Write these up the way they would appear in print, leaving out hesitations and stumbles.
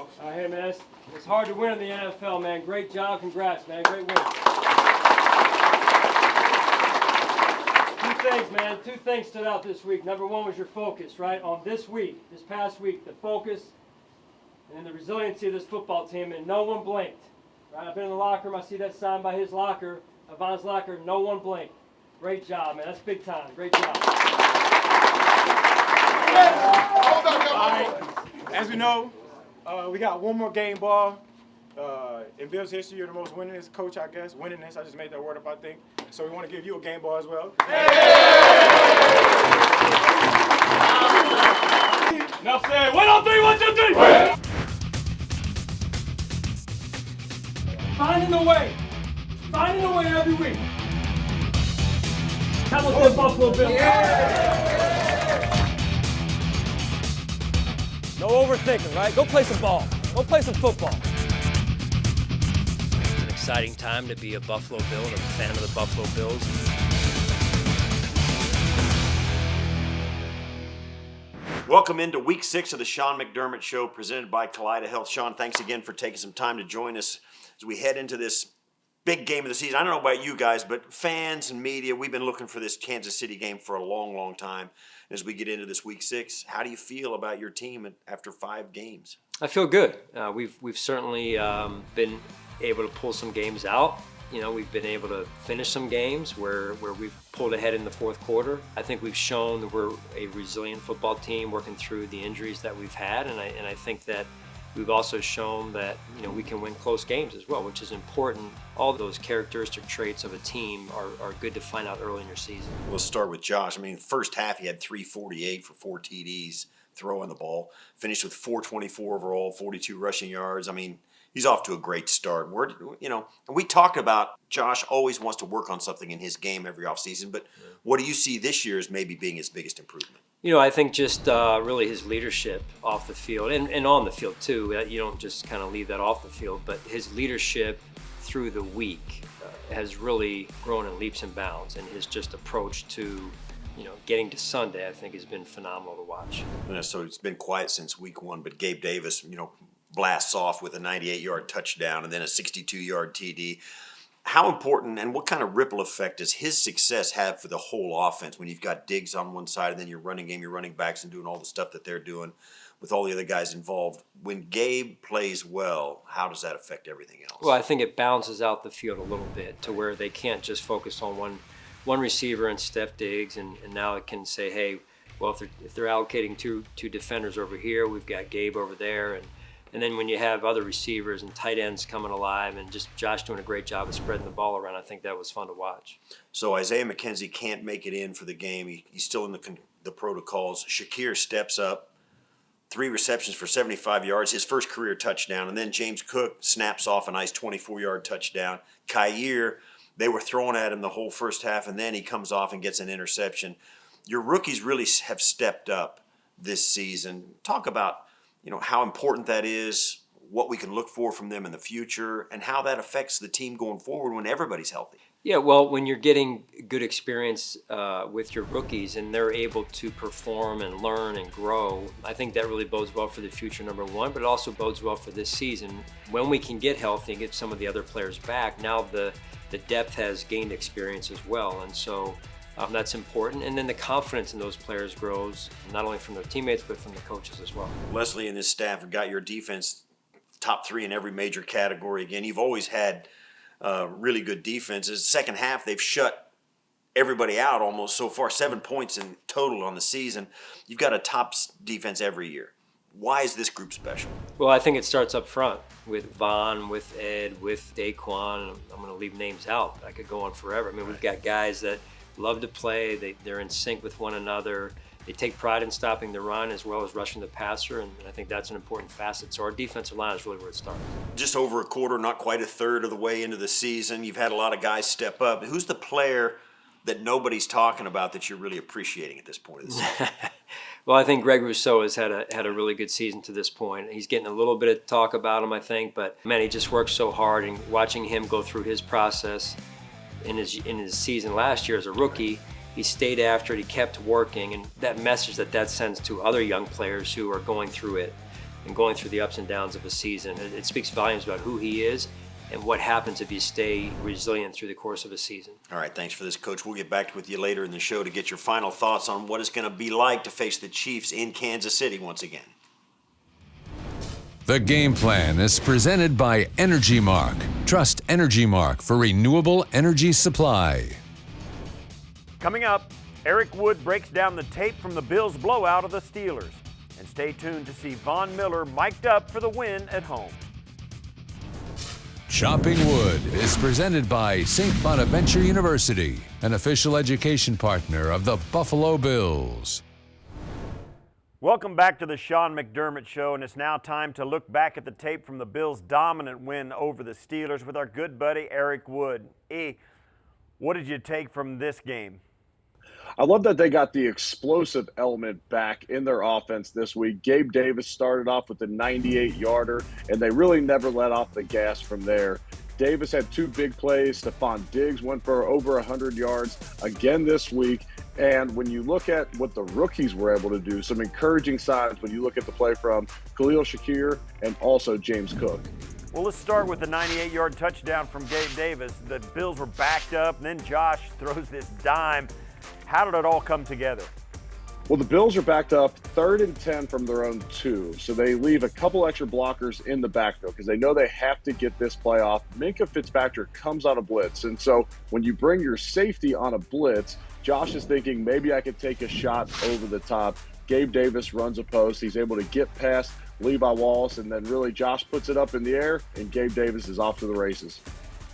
All right, hey, man, it's hard to win in the NFL, man. Great job, congrats, man. Great win. Two things, man. Two things stood out this week. Number one was your focus, right? On this week, this past week, the focus and the resiliency of this football team, and no one blinked. Right? I've been in the locker room. I see that sign by his locker, Avon's locker. No one blinked. Great job, man. That's big time. Great job. All right. As we know, we got one more game ball. In Bill's history, you're the most winningest coach, I guess. Winningest, I just made that word up, I think. So we want to give you a game ball as well. Now say 1 on 3, 1, 2, 3. Finding a way. Finding a way every week. How about the Buffalo Bills? No overthinking, right? Go play some ball. Go play some football. It's an exciting time to be a Buffalo Bill and a fan of the Buffalo Bills. Welcome into Week 6 of the Sean McDermott Show, presented by Kaleida Health. Sean, thanks again for taking some time to join us as we head into this big game of the season. I don't know about you guys, but fans and media, we've been looking for this Kansas City game for a long, long time. As we get into this Week 6, how do you feel about your team after 5 games? I feel good. We've certainly been able to pull some games out. You know, we've been able to finish some games where we've pulled ahead in the fourth quarter. I think we've shown that we're a resilient football team working through the injuries that we've had, and I think that we've also shown that, you know, we can win close games as well, which is important. All those characteristic traits of a team are good to find out early in your season. We'll start with Josh. I mean, first half he had 348 for 4 TDs throwing the ball. Finished with 424 overall, 42 rushing yards. I mean, he's off to a great start. We talk about Josh always wants to work on something in his game every offseason, but what do you see this year as maybe being his biggest improvement? You know, I think just really his leadership off the field and on the field too. You don't just kind of leave that off the field, but his leadership through the week has really grown in leaps and bounds, and his just approach to, you know, getting to Sunday, I think has been phenomenal to watch. Yeah, so it's been quiet since week 1, but Gabe Davis, you know, blasts off with a 98-yard touchdown and then a 62-yard TD. How important and what kind of ripple effect does his success have for the whole offense when you've got Diggs on one side and then your running game, your running backs, and doing all the stuff that they're doing with all the other guys involved? When Gabe plays well, how does that affect everything else? Well, I think it balances out the field a little bit to where they can't just focus on one receiver and Steph Diggs, and now it can say, hey, well, if they're allocating two defenders over here, we've got Gabe over there, and then when you have other receivers and tight ends coming alive and just Josh doing a great job of spreading the ball around, I think that was fun to watch. So Isaiah McKenzie can't make it in for the game. He's still in the protocols. Shakir steps up, 3 receptions for 75 yards, his first career touchdown. And then James Cook snaps off a nice 24-yard touchdown. Kyer, they were throwing at him the whole first half, and then he comes off and gets an interception. Your rookies really have stepped up this season. Talk about, you know, how important that is, what we can look for from them in the future, and how that affects the team going forward when everybody's healthy. Yeah, well, when you're getting good experience with your rookies and they're able to perform and learn and grow, I think that really bodes well for the future, number one, but it also bodes well for this season. When we can get healthy and get some of the other players back, now the depth has gained experience as well, and so that's important. And then the confidence in those players grows, not only from their teammates, but from the coaches as well. Leslie and his staff have got your defense top 3 in every major category. Again, you've always had really good defenses. Second half, they've shut everybody out almost so far, 7 points in total on the season. You've got a top defense every year. Why is this group special? Well, I think it starts up front with Von, with Ed, with Daquan. I'm going to leave names out. I could go on forever. I mean, we've got guys that love to play. They're in sync with one another. They take pride in stopping the run as well as rushing the passer, and I think that's an important facet. So our defensive line is really where it starts. Just over a quarter, not quite a third of the way into the season, you've had a lot of guys step up. Who's the player that nobody's talking about that you're really appreciating at this point of the season? Well, I think Greg Rousseau has had a really good season to this point. He's getting a little bit of talk about him, I think, but man, he just works so hard, and watching him go through his process in his season last year as a rookie, he stayed after it, he kept working, and that message that sends to other young players who are going through it, and going through the ups and downs of a season. It speaks volumes about who he is and what happens if you stay resilient through the course of a season. All right, thanks for this, Coach. We'll get back with you later in the show to get your final thoughts on what it's going to be like to face the Chiefs in Kansas City once again. The Game Plan is presented by Energy Mark. Trust Energy Mark for renewable energy supply. Coming up, Eric Wood breaks down the tape from the Bills' blowout of the Steelers. And stay tuned to see Von Miller mic'd up for the win at home. Chopping Wood is presented by St. Bonaventure University, an official education partner of the Buffalo Bills. Welcome back to the Sean McDermott Show, and it's now time to look back at the tape from the Bills' dominant win over the Steelers with our good buddy Eric Wood. What did you take from this game? I love that they got the explosive element back in their offense this week. Gabe Davis started off with a 98-yarder, and they really never let off the gas from there. Davis had 2 big plays. Stephon Diggs went for over 100 yards again this week. And when you look at what the rookies were able to do, some encouraging signs when you look at the play from Khalil Shakir and also James Cook. Well, let's start with the 98-yard touchdown from Gabe Davis. The Bills were backed up, and then Josh throws this dime. How did it all come together? Well, the Bills are backed up 3rd and 10 from their own 2. So they leave a couple extra blockers in the backfield because they know they have to get this play off. Minkah Fitzpatrick comes on a blitz. And so when you bring your safety on a blitz, Josh is thinking maybe I could take a shot over the top. Gabe Davis runs a post. He's able to get past Levi Wallace, and then really Josh puts it up in the air, and Gabe Davis is off to the races.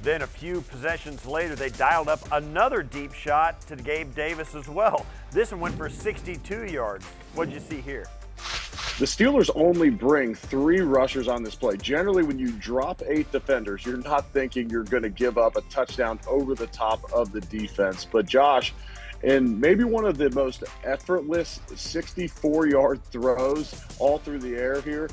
Then a few possessions later, they dialed up another deep shot to Gabe Davis as well. This one went for 62 yards. What did you see here? The Steelers only bring 3 rushers on this play. Generally, when you drop 8 defenders, you're not thinking you're going to give up a touchdown over the top of the defense. But Josh, in maybe one of the most effortless 64-yard throws all through the air here,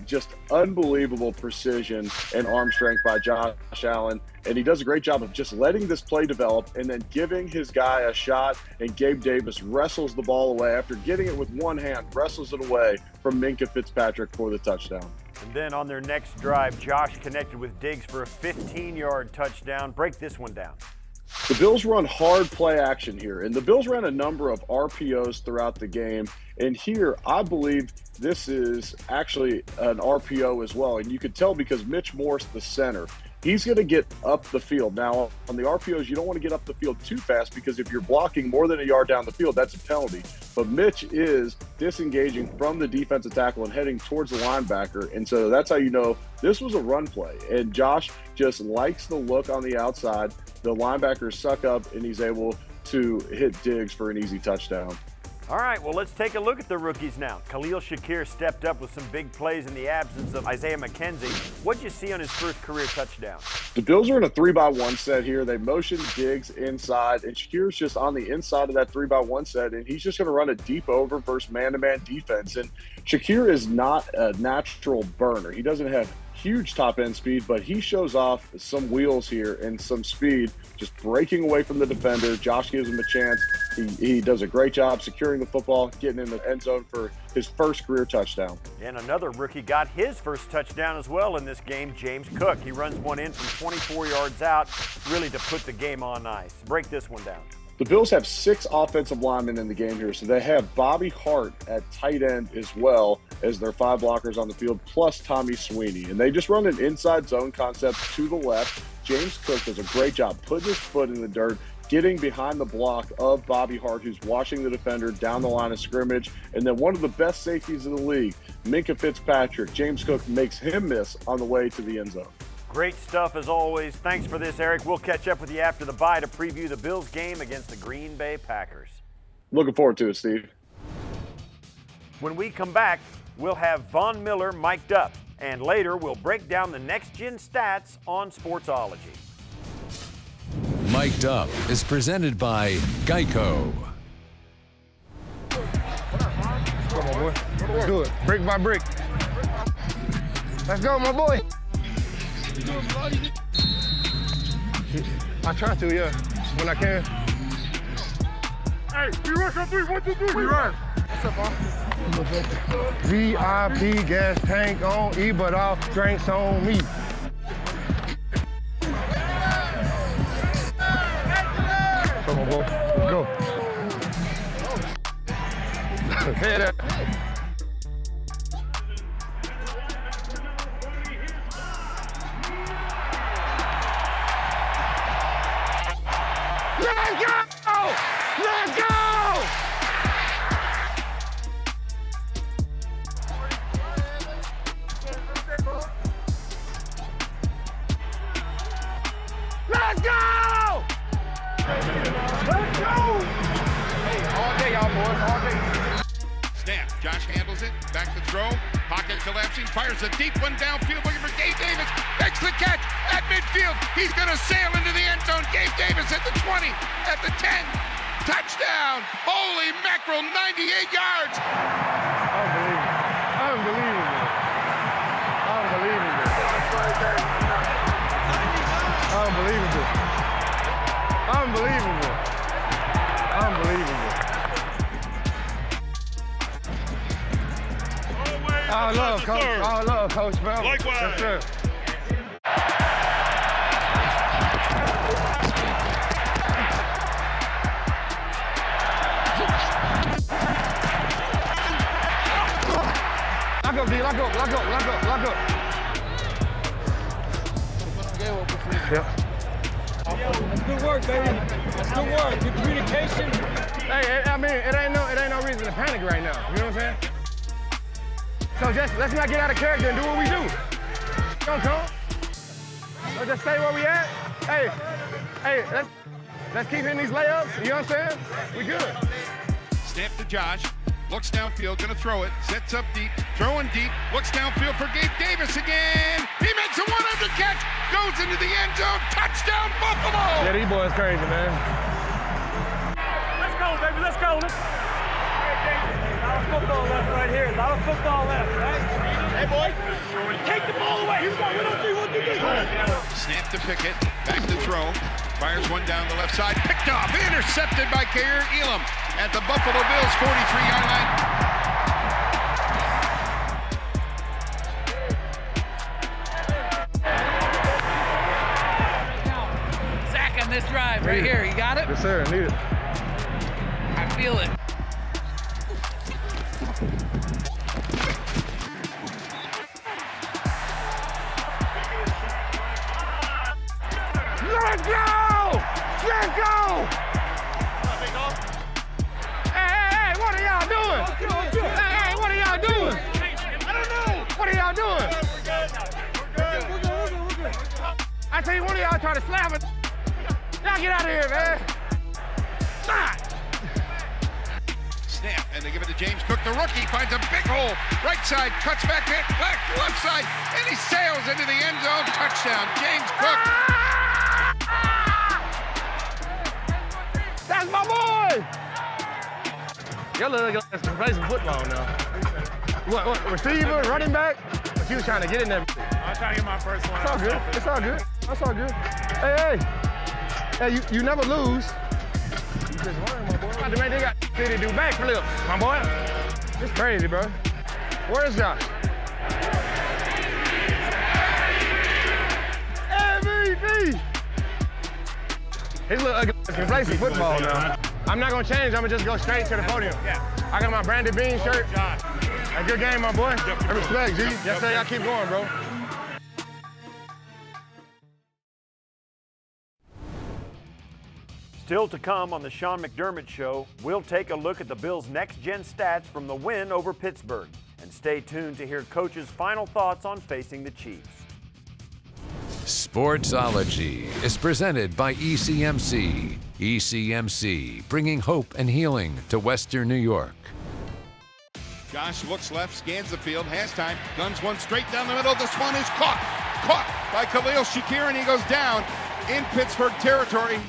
just unbelievable precision and arm strength by Josh Allen. And he does a great job of just letting this play develop and then giving his guy a shot. And Gabe Davis wrestles the ball away after getting it with one hand, wrestles it away from Minkah Fitzpatrick for the touchdown. And then on their next drive, Josh connected with Diggs for a 15-yard touchdown. Break this one down. The Bills run hard play action here, and the Bills ran a number of RPOs throughout the game. And here, I believe this is actually an RPO as well. And you could tell because Mitch Morse, the center, he's going to get up the field. Now, on the RPOs, you don't want to get up the field too fast because if you're blocking more than a yard down the field, that's a penalty. But Mitch is disengaging from the defensive tackle and heading towards the linebacker. And so that's how you know this was a run play. And Josh just likes the look on the outside. The linebackers suck up, and he's able to hit Diggs for an easy touchdown. All right, well, let's take a look at the rookies now. Khalil Shakir stepped up with some big plays in the absence of Isaiah McKenzie. What did you see on his first career touchdown? The Bills are in a 3-by-1 set here. They motioned Diggs inside, and Shakir's just on the inside of that 3-by-1 set, and he's just going to run a deep over versus man-to-man defense. And Shakir is not a natural burner. He doesn't have huge top-end speed, but he shows off some wheels here and some speed, just breaking away from the defender. Josh gives him a chance. He does a great job securing the football, getting in the end zone for his first career touchdown. And another rookie got his first touchdown as well in this game, James Cook. He runs one in from 24 yards out, really to put the game on ice. Break this one down. The Bills have 6 offensive linemen in the game here, so they have Bobby Hart at tight end as well as their 5 blockers on the field, plus Tommy Sweeney. And they just run an inside zone concept to the left. James Cook does a great job putting his foot in the dirt, getting behind the block of Bobby Hart, who's washing the defender down the line of scrimmage. And then one of the best safeties in the league, Minkah Fitzpatrick, James Cook makes him miss on the way to the end zone. Great stuff as always. Thanks for this, Eric. We'll catch up with you after the bye to preview the Bills game against the Green Bay Packers. Looking forward to it, Steve. When we come back, we'll have Von Miller mic'd up, and later we'll break down the next-gen stats on Sportsology. Mic'd Up is presented by Geico. Let's go, my boy. Let's do it. Brick by brick. Let's go, my boy. I try to, yeah, when I can. Hey, we rush on 3, 1, 2, 3. We rush. What's up, Mom? VIP gas tank on E, but all drinks on me. Come on, boy. Let's go. Hit it. Let's go! Let's go! Let's go! Let's go! Hey, all day, y'all boys, all day. Snap. Josh handles it. Back to throw. Pocket collapsing. Fires a deep one downfield. Looking for Gabe Davis. Makes the catch at midfield. He's going to sail into the end zone. Gabe Davis at the 20, at the 10. Touchdown. Holy mackerel, 98 yards. Unbelievable. Unbelievable. Unbelievable. Unbelievable. Unbelievable. All love, Coach. All love, Coach. Bell. Likewise. Yes, sir. Lock up, D. Lock up, lock up, lock up, lock up. Yep. That's good work, baby. That's good work. Good communication. Hey, I mean, it ain't no reason to panic right now. You know what I'm saying? So just let's not get out of character and do what we do. Don't come. Let's just stay where we at. Hey, let's keep hitting these layups. You know what I'm saying? We good. Snap to Josh. Looks downfield, gonna throw it. Sets up deep, throwing deep. Looks downfield for Gabe Davis again. He makes a one-handed catch. Goes into the end zone. Touchdown, Buffalo! Yeah, these boys crazy, man. Let's go, baby. Let's go. A lot of football left right here. A lot of football left, right? Hey, boy. Take the ball away. Here's one, 1, 2, 3, 1, 2, 3. Snap to Pickett. Back to throw. Fires one down the left side. Picked off. Intercepted by Kair Elam at the Buffalo Bills 43-yard line. Sack on this drive right here. You got it? Yes, sir. Need it. I feel it. Let's go! Let's go! Hey, what are y'all doing? Hey, what are y'all doing? I don't know. What are y'all doing? We're good. I tell you, one of y'all try to slap it. Y'all get out of here, man. Stop. Snap, and they give it to James Cook. The rookie finds a big hole. Right side, cuts back left side, and he sails into the end zone. Touchdown, James Cook. That's my boy! Y'all look like some play some football now. What, receiver, running back? But you was trying to get in there. I'm trying to get my first one. It's all good. It's all good. That's all good. Hey, you never lose. You just learn, my boy. They got to do backflips, my boy. It's crazy, bro. Where's Josh? MVP! His little ugly can play some football now. I'm not gonna change. I'm gonna just go straight to the podium. I got my Brandon Bean shirt. A good game, my boy. I respect, G. Yes, sir. Y'all keep going, bro. Still to come on the Sean McDermott Show, we'll take a look at the Bills' next-gen stats from the win over Pittsburgh. And stay tuned to hear Coach's final thoughts on facing the Chiefs. Sportsology is presented by ECMC. ECMC, bringing hope and healing to Western New York. Josh looks left, scans the field, has time, guns one straight down the middle. This one is caught by Khalil Shakir, and he goes down in Pittsburgh territory.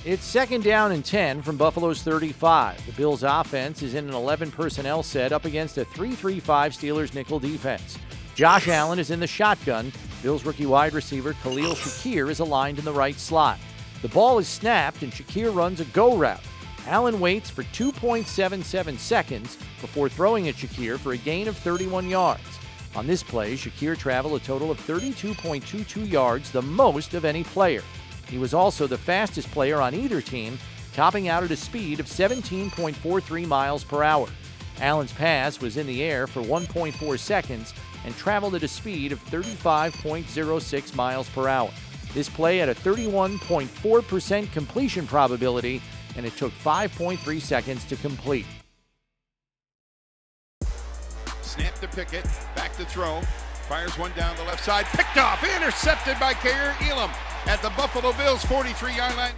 It's 2nd down and 10 from Buffalo's 35. The Bills' offense is in an 11 personnel set up against a 3-3-5 Steelers nickel defense. Josh Allen is in the shotgun. Bills rookie wide receiver Khalil Shakir is aligned in the right slot. The ball is snapped and Shakir runs a go route. Allen waits for 2.77 seconds before throwing at Shakir for a gain of 31 yards. On this play, Shakir traveled a total of 32.22 yards, the most of any player. He was also the fastest player on either team, topping out at a speed of 17.43 miles per hour. Allen's pass was in the air for 1.4 seconds and traveled at a speed of 35.06 miles per hour. This play had a 31.4% completion probability, and it took 5.3 seconds to complete. Snap to Pickett, back to throw, fires one down the left side, picked off, intercepted by Kaleida Elam at the Buffalo Bills 43-yard line.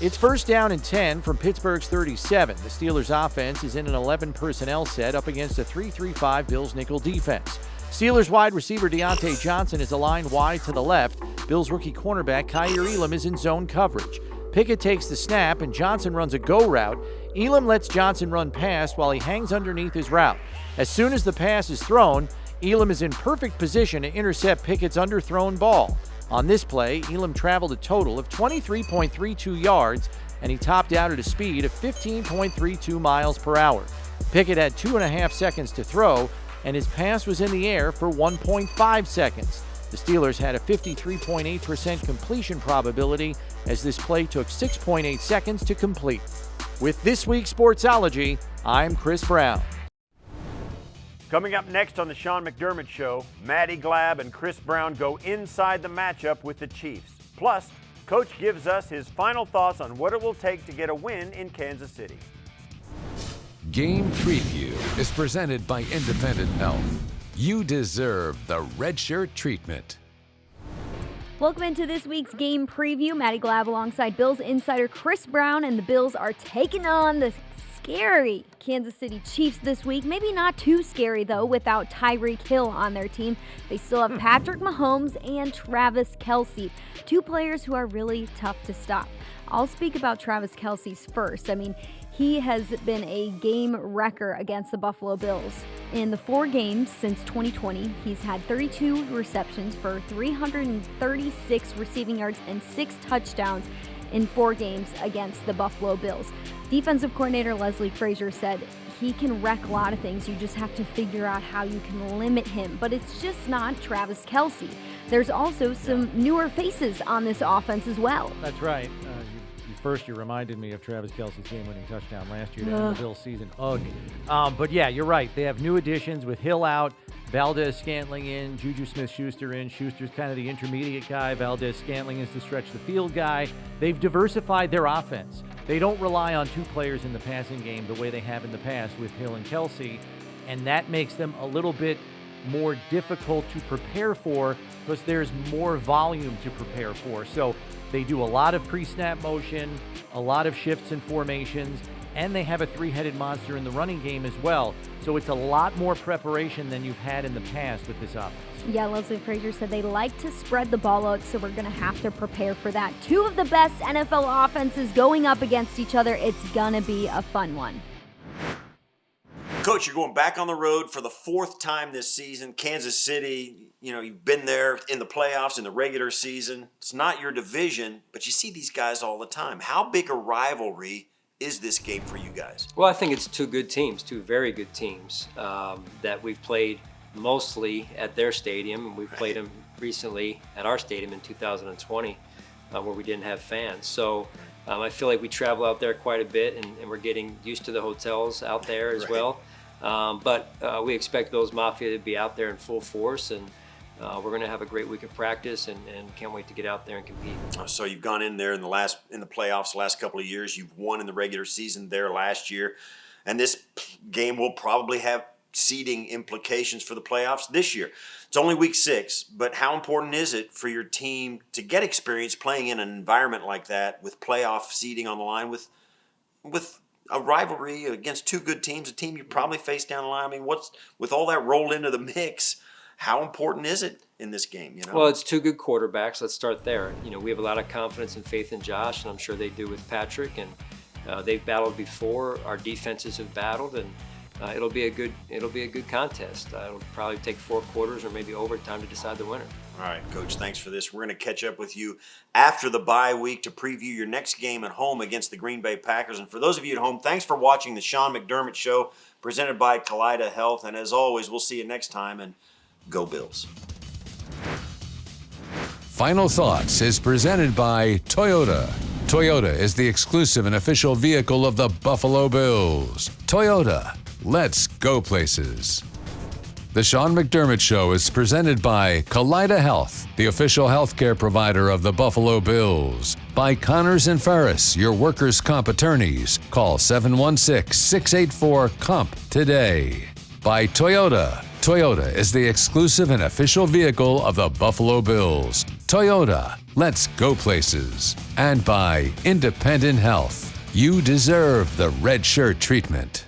It's first down and 10 from Pittsburgh's 37. The Steelers' offense is in an 11 personnel set up against a 3-3-5 Bills nickel defense. Steelers wide receiver Deontay Johnson is aligned wide to the left. Bills rookie cornerback Kaleida Elam is in zone coverage. Pickett takes the snap and Johnson runs a go route. Elam lets Johnson run past while he hangs underneath his route. As soon as the pass is thrown, Elam is in perfect position to intercept Pickett's underthrown ball. On this play, Elam traveled a total of 23.32 yards, and he topped out at a speed of 15.32 miles per hour. Pickett had 2.5 seconds to throw, and his pass was in the air for 1.5 seconds. The Steelers had a 53.8% completion probability, as this play took 6.8 seconds to complete. With this week's Sportsology, I'm Chris Brown. Coming up next on the Sean McDermott Show, Maddy Glab and Chris Brown go inside the matchup with the Chiefs. Plus, Coach gives us his final thoughts on what it will take to get a win in Kansas City. Game Preview is presented by Independent Health. You deserve the red shirt treatment. Welcome into this week's game preview. Maddy Glab alongside Bills insider Chris Brown, and the Bills are taking on the scary Kansas City Chiefs this week. Maybe not too scary, though, without Tyreek Hill on their team. They still have Patrick Mahomes and Travis Kelce, two players who are really tough to stop. I'll speak about Travis Kelce's first. I mean, he has been a game wrecker against the Buffalo Bills. In the 4 games since 2020, he's had 32 receptions for 336 receiving yards and 6 touchdowns in 4 games against the Buffalo Bills. Defensive coordinator Leslie Frazier said he can wreck a lot of things. You just have to figure out how you can limit him. But it's just not Travis Kelce. There's also some newer faces on this offense as well. That's right. First, you reminded me of Travis Kelce's game-winning touchdown last year to end the Bills season. Ugh. But yeah, you're right. They have new additions with Hill out, Valdez-Scantling in, Juju Smith-Schuster in. Schuster's kind of the intermediate guy. Valdez-Scantling is the stretch-the-field guy. They've diversified their offense. They don't rely on 2 players in the passing game the way they have in the past with Hill and Kelce, and that makes them a little bit more difficult to prepare for because there's more volume to prepare for. So they do a lot of pre-snap motion, a lot of shifts and formations, and they have a 3-headed monster in the running game as well. So it's a lot more preparation than you've had in the past with this offense. Yeah, Leslie Frazier said they like to spread the ball out, so we're going to have to prepare for that. 2 of the best NFL offenses going up against each other. It's going to be a fun one. Coach, you're going back on the road for the 4th time this season. Kansas City, you've been there in the playoffs, in the regular season. It's not your division, but you see these guys all the time. How big a rivalry is this game for you guys? Well, I think it's 2 good teams, 2 very good teams that we've played mostly at their stadium, and we've played them recently at our stadium in 2020 where we didn't have fans. So I feel like we travel out there quite a bit, and we're getting used to the hotels out there as well. But we expect Bills Mafia to be out there in full force, and we're going to have a great week of practice, and can't wait to get out there and compete. So you've gone in there in the playoffs the last couple of years. You've won in the regular season there last year, and this game will probably have seeding implications for the playoffs this year. It's only week 6, but how important is it for your team to get experience playing in an environment like that with playoff seeding on the line, with a rivalry against 2 good teams, a team you probably face down the line? I mean, with all that rolled into the mix, how important is it in this game? Well, it's 2 good quarterbacks. Let's start there. We have a lot of confidence and faith in Josh, and I'm sure they do with Patrick. And they've battled before. Our defenses have battled, and it'll be a good contest. It'll probably take 4 quarters or maybe overtime to decide the winner. All right, Coach, thanks for this. We're going to catch up with you after the bye week to preview your next game at home against the Green Bay Packers. And for those of you at home, thanks for watching the Sean McDermott Show presented by Kaleida Health. And as always, we'll see you next time, and go Bills. Final Thoughts is presented by Toyota. Toyota is the exclusive and official vehicle of the Buffalo Bills. Toyota, let's go places. The Sean McDermott Show is presented by Kaleida Health, the official healthcare provider of the Buffalo Bills. By Connors and Ferris, your workers' comp attorneys. Call 716-684-COMP today. By Toyota. Toyota is the exclusive and official vehicle of the Buffalo Bills. Toyota, let's go places. And by Independent Health. You deserve the red shirt treatment.